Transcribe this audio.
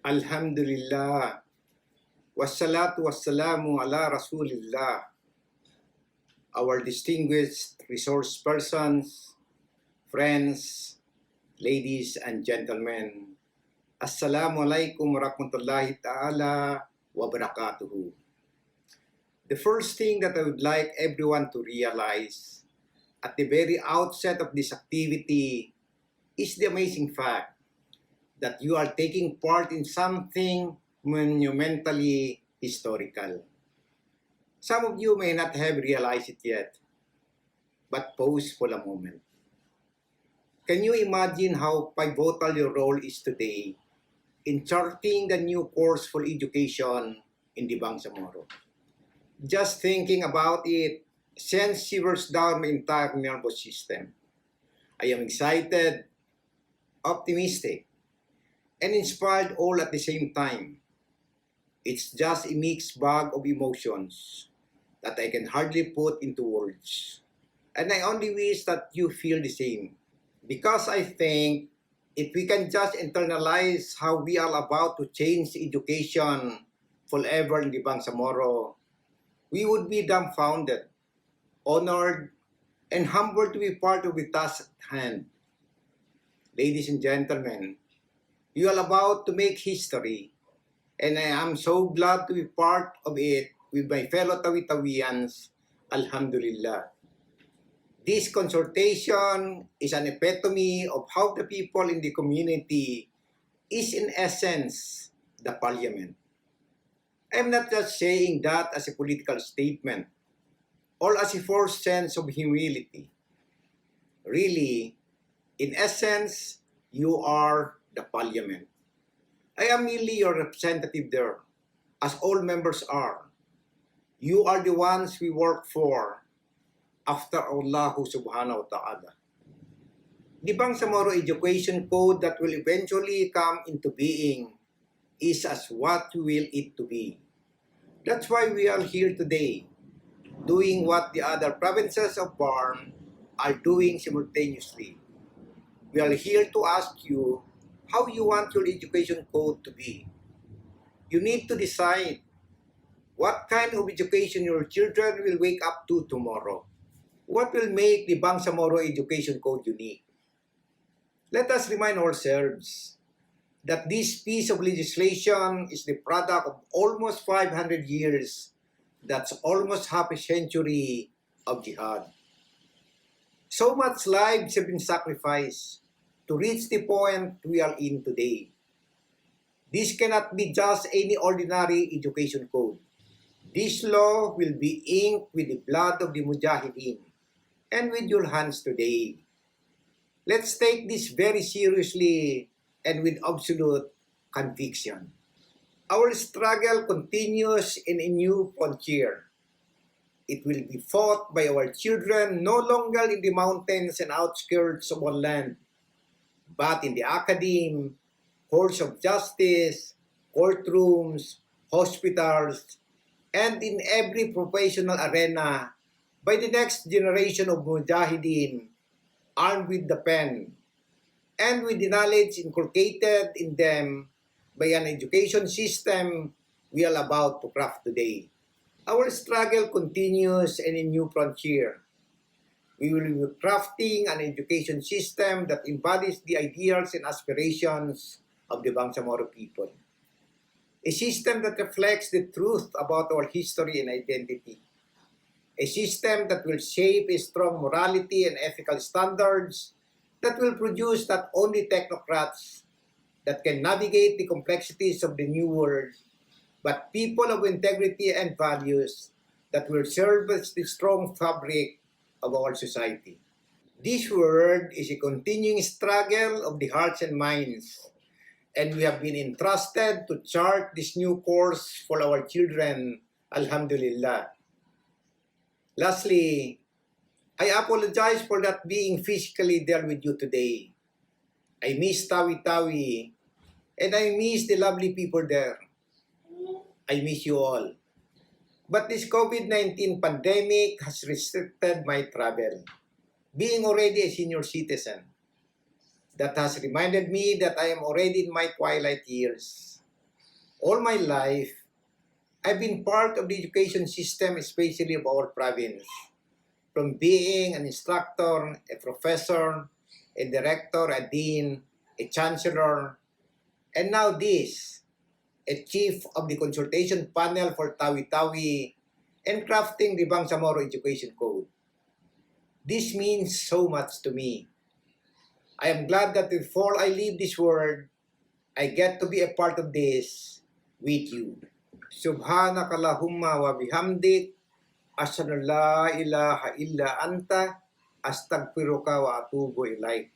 Alhamdulillah. Wassalatu wassalamu ala Rasulillah. Our distinguished resource persons, friends, ladies and gentlemen. Assalamualaikum warahmatullahi ta'ala wabarakatuhu. The first thing that I would like everyone to realize at the very outset of this activity is the amazing fact that you are taking part in something monumentally historical. Some of you may not have realized it yet, but pause for a moment. Can you imagine how pivotal your role is today in charting the new course for education in the Bangsamoro? Just thinking about it sends shivers down my entire nervous system. I am excited, optimistic, and inspired all at the same time. It's just a mixed bag of emotions that I can hardly put into words. And I only wish that you feel the same. Because I think if we can just internalize how we are about to change education forever in the Bangsamoro, we would be dumbfounded, honored, and humbled to be part of the task at hand. Ladies and gentlemen, you are about to make history, and I am so glad to be part of it with my fellow Tawi-Tawians. Alhamdulillah. This consultation is an epitome of how the people in the community is in essence the parliament. I am not just saying that as a political statement or as a forced sense of humility. Really, in essence, you are the parliament. I am merely your representative there, as all members are. You are the ones we work for after Allah subhanahu wa ta'ala. The Bangsamoro Education Code that will eventually come into being is as what we will it to be. That's why we are here today, doing what the other provinces of Barm are doing simultaneously. We are here to ask you how you want your education code to be. You need to decide what kind of education your children will wake up to tomorrow. What will make the Bangsamoro Education Code unique? Let us remind ourselves that this piece of legislation is the product of almost 500 years. That's almost half a century of jihad. So much lives have been sacrificed to reach the point we are in today. This cannot be just any ordinary education code. This law will be inked with the blood of the Mujahideen and with your hands today. Let's take this very seriously and with absolute conviction. Our struggle continues in a new frontier. It will be fought by our children no longer in the mountains and outskirts of our land, but in the academe, courts of justice, courtrooms, hospitals, and in every professional arena by the next generation of Mujahideen armed with the pen and with the knowledge inculcated in them by an education system we are about to craft today. Our struggle continues in a new frontier. We will be crafting an education system that embodies the ideals and aspirations of the Bangsamoro people. A system that reflects the truth about our history and identity. A system that will shape a strong morality and ethical standards that will produce not only technocrats that can navigate the complexities of the new world, but people of integrity and values that will serve as the strong fabric of our society. This world is a continuing struggle of the hearts and minds, and we have been entrusted to chart this new course for our children, Alhamdulillah. Lastly, I apologize for not being physically there with you today. I miss Tawi-Tawi, and I miss the lovely people there. I miss you all. But this COVID-19 pandemic has restricted my travel. Being already a senior citizen, that has reminded me that I am already in my twilight years. All my life, I've been part of the education system, especially of our province. From being an instructor, a professor, a director, a dean, a chancellor, and now this, a chief of the consultation panel for Tawi-Tawi and crafting the Bangsamoro Education Code. This means so much to me. I am glad that before I leave this world, I get to be a part of this with you. Subhanakallahumma wa bihamdik, asyhadu la ilaha illa anta, astaghfiruka wa atubu ilaik.